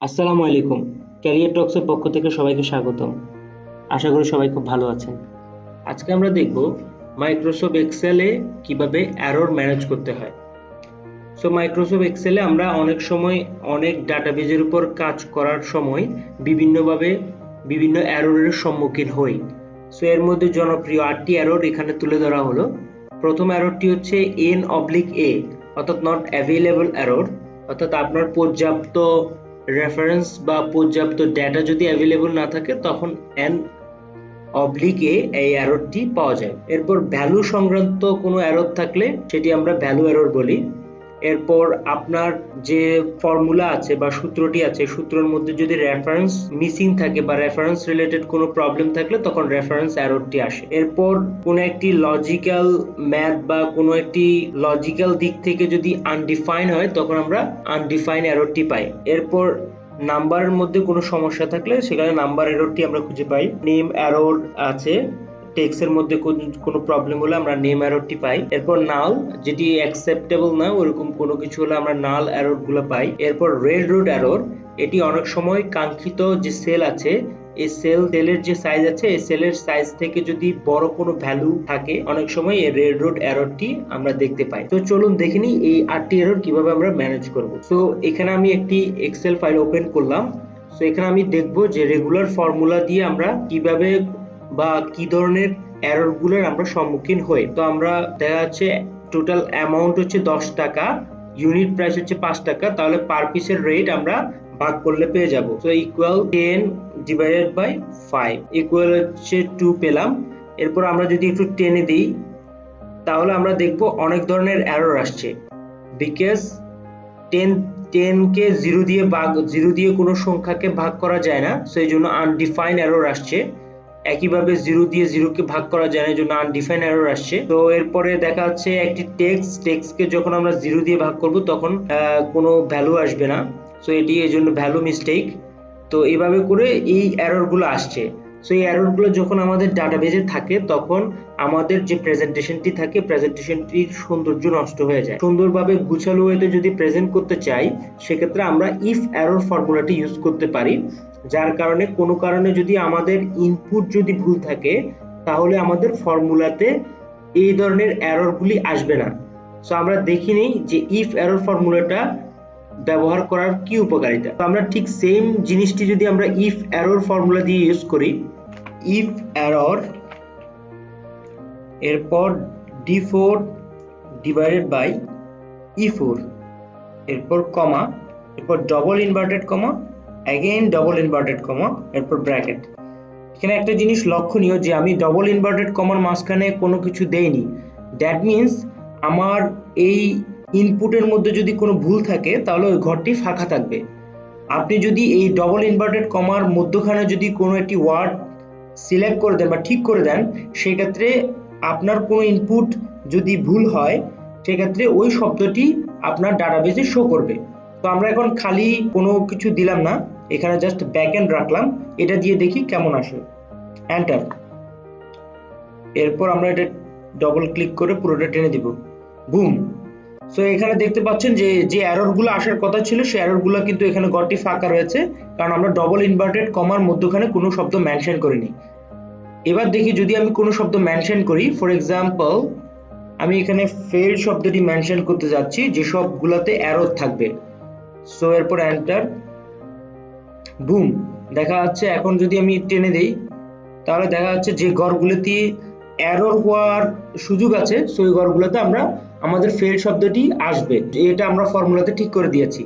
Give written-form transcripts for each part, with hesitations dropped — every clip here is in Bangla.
আসসালামু আলাইকুম। ক্যারিয়ার টক্সের পক্ষ থেকে সবাইকে স্বাগতম। আশা করি সবাই খুব ভালো আছেন। আজকে আমরা দেখব মাইক্রোসফট এক্সেলে কিভাবে এরর ম্যানেজ করতে হয়। মাইক্রোসফট এক্সেলে আমরা অনেক সময় অনেক ডাটাবেজের উপর কাজ করার সময় বিভিন্নভাবে বিভিন্ন এররের সম্মুখীন হই। এর মধ্যে জনপ্রিয় 8টি এরর এখানে তুলে ধরা হলো। প্রথম এররটি হচ্ছে n/a অর্থাৎ নট অ্যাভেলেবল এরর, অর্থাৎ আপনার পর্যাপ্ত রেফারেন্স বা পর্যাপ্ত ডেটা যদি অ্যাভেলেবল না থাকে তখন n/a এই এররটি পাওয়া যায়। এরপর ভ্যালু সংক্রান্ত কোনো এরর থাকলে সেটি আমরা ভ্যালু এরর বলি। এরপর আপনার যে ফর্মুলা আছে বা সূত্রটি আছে, সূত্রের মধ্যে যদি রেফারেন্স মিসিং থাকে বা রেফারেন্স রিলেটেড কোনো প্রবলেম থাকলে তখন রেফারেন্স এররটি আসে। এরপর কোনো একটি লজিক্যাল ম্যাথ বা কোনো একটি লজিক্যাল দিক থেকে যদি আনডিফাইন হয় তখন আমরা আনডিফাইন এররটি পাই। এরপর নাম্বারের মধ্যে কোনো সমস্যা থাকলে সেখানে নাম্বার এররটি আমরা খুঁজে পাই। নেম এরর আছে, টেক্সটের মধ্যে কোনো প্রবলেম হলে আমরা নেম এররটি পাই। এরপর নাল, যেটি অ্যাকসেপ্টেবল না ওরকম কোনো কিছু হলে আমরা নাল এরর গুলো পাই। এরপর রেল রোড এরর, এটি অনেক সময় কাঙ্ক্ষিত যে সেল আছে এই সেলের যে সাইজ আছে এই সেলের সাইজ থেকে যদি বড় কোনো ভ্যালু থাকে অনেক সময় এই রেড রোড এররটি আমরা দেখতে পাই। তো চলুন দেখে নিই এই 8টি এরর কিভাবে আমরা ম্যানেজ করব। এখানে আমি একটি এক্সেল ফাইল ওপেন করলাম। এখানে আমি দেখব যে রেগুলার ফর্মুলা দিয়ে আমরা কিভাবে বা কি ধরনের এরর গুলোর আমরা সম্মুখীন হই। তো আমরা দেখা যাচ্ছে টোটাল অ্যামাউন্ট হচ্ছে 10 টাকা, ইউনিট প্রাইস হচ্ছে 5 টাকা, তাহলে পার পিসের রেট আমরা ভাগ করলে পেয়ে যাব। ইকুয়াল 10 ডিভাইডেড বাই 5 ইকুয়াল হচ্ছে 2 পেলাম। এরপর আমরা যদি একটু টেনে দিই তাহলে আমরা দেখব অনেক ধরনের এরর আসছে, বিকজ 10 কে 0 দিয়ে কোনো সংখ্যাকে ভাগ করা যায় না, এই জন্য আনডিফাইন এরর আসছে। একইভাবে 0 দিয়ে 0 কে ভাগ করা যায় না, এই জন্য আনডিফাইন এরর আসছে। তো এরপরে দেখা যাচ্ছে একটি টেক্সটকে যখন আমরা 0 দিয়ে ভাগ করব তখন কোনো ভ্যালু আসবে না, এটি এই জন্য ভ্যালু মিস্টেক। তো এইভাবে করে এই এরর গুলো আসছে। এই এরর গুলো যখন আমাদের ডাটাবেজে থাকে তখন আমাদের যে প্রেজেন্টেশনটি থাকে প্রেজেন্টেশনটির সৌন্দর্য নষ্ট হয়ে যায়। সুন্দরভাবে গুছালো ওয়েতে যদি প্রেজেন্ট করতে চাই সেক্ষেত্রে আমরা ইফ এরর ফর্মুলাটি ইউজ করতে পারি, যার কারণে কোনো কারণে যদি আমাদের ইনপুট যদি ভুল থাকে তাহলে আমাদের ফর্মুলাতে এই ধরনের এরর গুলি আসবে না। আমরা দেখি নেই যে ইফ এরর ফর্মুলাটা ব্যবহার করার কি উপকারিতা। আমরা ঠিক সেম জিনিসটি যদি আমরা ইফ এরর ফর্মুলা দিয়ে ইউজ করি, ইফ এরর এরপর d4 ডিভাইডেড বাই e4 এরপর কমা, এরপর double inverted comma, again double inverted comma, এরপর ব্র্যাকেট। এখানে একটা জিনিস লক্ষণীয় যে আমি ডবল ইনভার্টেড কমার মাঝখানে কোনো কিছু দেইনি। দ্যাট মিন্স আমার এই ইনপুটের মধ্যে যদি কোনো ভুল থাকে তাহলে ওই ঘরটি ফাঁকা থাকবে। আপনি যদি এই ডবল ইনভার্টেড কমার মধ্যখানে যদি কোনো একটি ওয়ার্ড সিলেক্ট করে দেন বা ঠিক করে দেন, সেক্ষেত্রে আপনার কোনো ইনপুট যদি ভুল হয় সেক্ষেত্রে ওই শব্দটি আপনার ডাটাবেজে শো করবে। তো আমরা এখন খালি কোনো কিছু দিলাম না, এখানে জাস্ট ব্যাকএন্ড রাখলাম, এটা দিয়ে দেখি কেমন আসে। এন্টার। এরপর আমরা এটা ডবল ক্লিক করে পুরোটা টেনে দিব, বুম। এখানে দেখতে পাচ্ছেন যে এররগুলো আসার কথা ছিল সেই এররগুলো কিন্তু এখানে ঘরটি ফাঁকা রয়েছে, কারণ আমরা ডবল ইনভার্টেড কমার মধ্যখানে কোনো শব্দ মেনশন করিনি। এবার দেখি যদি আমি কোনো শব্দ মেনশন করি, ফর এক্সাম্পল আমি এখানে ফেল শব্দটি মেনশন করতে যাচ্ছি যে সবগুলোতে এরর থাকবে। এরপর এন্টার, বুম, দেখা যাচ্ছে এখন যদি আমি টেনে দেই তাহলে দেখা যাচ্ছে যে ঘরগুলোতে এরর হওয়ার সুযোগ আছে সেই ঘরগুলোতে আমরা আমাদের ফেল শব্দটি আসবে, এটা আমরা ফর্মুলাতে ঠিক করে দিয়েছি।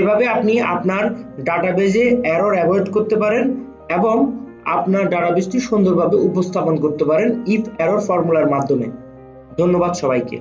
এভাবে আপনি আপনার ডাটাবেজে এরর অ্যাভয়েড করতে পারেন এবং আপনার ডাটাবেসটি সুন্দরভাবে উপস্থাপন করতে পারেন ইফ এরর ফর্মুলার মাধ্যমে। ধন্যবাদ সবাইকে।